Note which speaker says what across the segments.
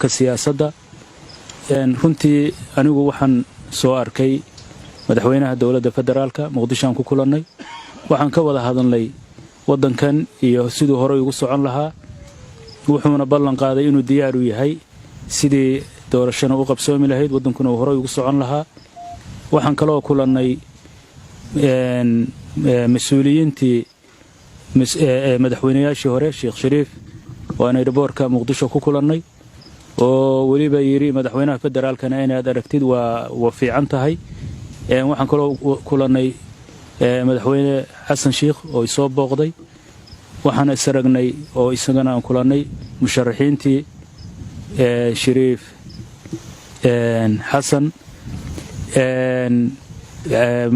Speaker 1: كسياسة runtii anigu waxaan soo arkay madaxweynaha dawladda federaalka muqdisho aan ku kulannay waxaan ka wada hadalnay wadankan iyo sidoo hore ugu socon lahaa wuxuuna ballan qaaday inuu diyaar u yahay sidii doorashada u qabsoomi lahayd wadankuna uu hore ugu socon lahaa waxaan kaloo kulannay mas'uuliyiintii madaxweynayaashii hore Sheekh Shariif oo aan airportka muqdisho ku kulannay oo waliba yiri madaxweynaha federaalkana inaad aragtid waa fiican tahay waxaan kaloo kulannay madaxweyne xasan sheekh oo soo booqday waxaan isaragnay oo isagana aan kulannay musharaxiintii shariif xasan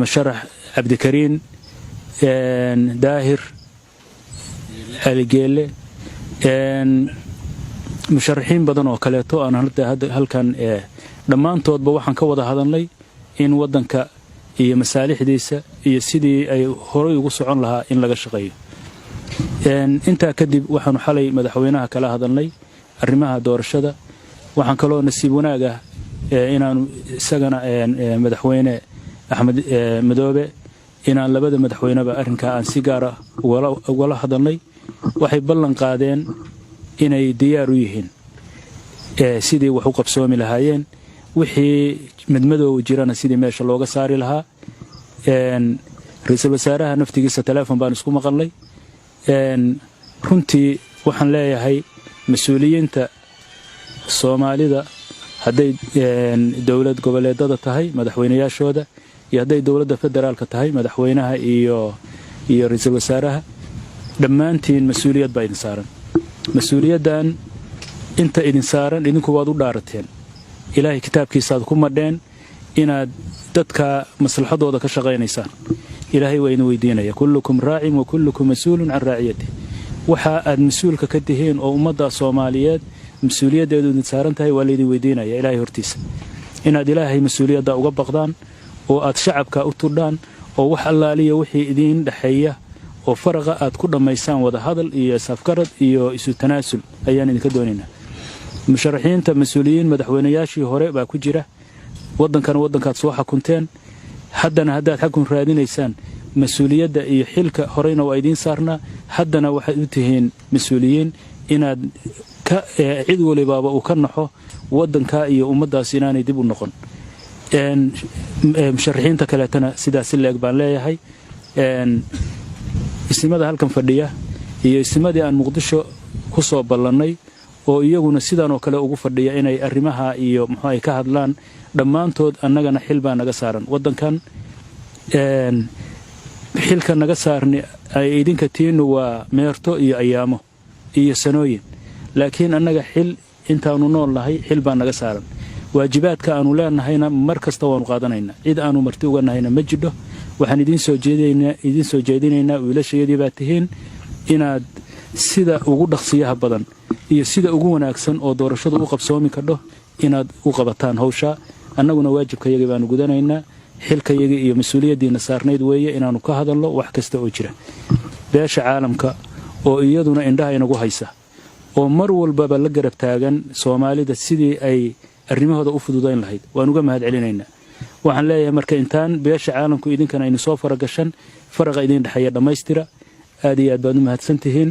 Speaker 1: musharax cabdikariin daahir aligeele musharaxiin badan oo kaleeto aan halkan dhammaantoodba waxaan ka wada hadalnay in wadanka iyo masaalixdiisa iyo sidii ay horay ugu socon lahaa in laga shaqeeyo inta kadib waxaan xalay madaxweynaha kala hadalnay arrimaha doorashada waxaan kaloo nasiib wanaag ah inaan isagana madaxweyne Axmed Madoobe inaan labada madaxweyneba arrinka aan si gaar ah wala hadalnay waxay ballan qaadeen inay diyaar u yihiin sidii wax u qabsoomi lahaayeen wixii madmadow jirana sidii meesha looga saari lahaa ra'iisul wasaaraha naftigiisa telefoon baan isku maqalnay runtii waxaan leeyahay mas'uuliyiinta Soomaalida haday dawlad goboleedada tahay madaxweynayaashooda iyo haday dawladda federaalka tahay madaxweynaha iyo ra'iisul wasaaraha dhammaantiin mas'uuliyad baa idin saaran mas'uuliyadan inta idin saaran idinku waad u dhaarateen ilaahay kitaabkiisa aad ku madheen inaad dadka maslaxadooda ka shaqeynaysaan ilaahay waa idin weydiinaya kullukum raa'in wa kullukum mas'uulun an ra'iyatihi waxa aad mas'uulka ka tihiin oo ummadda Soomaaliyeed mas'uuliyadeedu idin saaran tahay waa la idin weydiinaya ilaahay hortiisa inaad ilaahay mas'uuliyadda uga baqdaan oo aad shacabka u tudhaan oo wax allaaliya wixii idin dhaxeeya oo faraqa aad ku dhameysaan wada hadal iyo safkarad iyo isu tanaasul ayaan idinka doonaynaa musharaxiinta mas'uuliyiin madaxweynayaashii hore baa ku jira wadankaad soo xukunteen haddana haddaad xukun raadinaysaan mas'uuliyadda iyo xilka horeyna waa idin saarnaa haddana waxaad u tihiin mas'uuliyiin inaad ka cid walibaaba uu ka naxo wadanka iyo ummadaas inaanay dib u noqon musharaxiinta kaleetana sidaas leeg baan leeyahay ismada halkan fadhiya iyo ismadii aan muqdisho ku soo ballanay oo iyaguna sidaan oo kale ugu fadhiya inay arrimaha iyo maxay ka hadlaan dhammaantood annagana xil baa naga saaran wadankan xilka naga saarni ay idinka tiinu waa meerto iyo ayaamo iyo sanooyin laakiin annaga xil intaanu nool nahay xil baa naga saaran waajibaadka aanu leenahayna mar kasta waanu qaadanaynaa cid aanu marti uga nahayna ma jidho waxaan idin soo jeedinaynaa wiilashayadii baa tihiin inaad sida ugu dhaqsiyaha badan iyo sida ugu wanaagsan oo doorashadu u qabsoomi kadho inaad u qabataan hawsha annaguna waajibkayaga baanu gudanaynaa xilkayaga iyo mas'uuliyadiina saarneyd weeye inaanu ka hadalno wax kasta oo jira beesha caalamka oo iyaduna indhaha inagu haysa oo mar walba la garab taagan Soomaalida sidii ay arrimahooda u fududayn lahayd waan uga mahad celinaynaa waxaan leeyahay marka intaan beesha caalamku idinkana ay soo faragashan faraqa idin dhaxaya dhameystira aad iyo aad baad u mahadsantihiin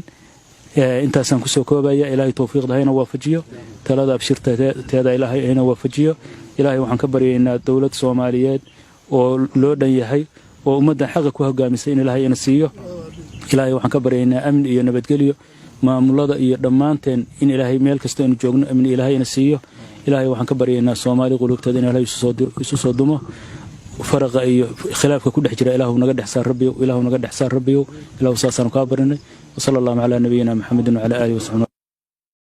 Speaker 1: intaasaan ku soo koobaya ilaahay tawfiiqda hayna waafajiyo talada abshirteeda ilaahay hayna waafajiyo ilaahay waxaan ka baryaynaa dawlad Soomaaliyeed oo loo dhan yahay oo ummadda xaq ku hogaamisay in ilaahay ina siiyo ilaahay waxaan ka baryaynaa amni iyo nabadgelyo maamulada iyo dhammaanteen in ilaahay meel kasta inuu joogno amni ilaahay ina siiyo ilaahay waxaan ka baryaynaa Soomaali qulubteeda in ilaahay isu soo dumo faraqa iyo khilaafka ku dhex jira ilaahu naga dhexsaan rabbiyo ilaahu saasaan ka barinay sallallahu ala nabiyyina muhammadin wa ala alihi wa sahbihi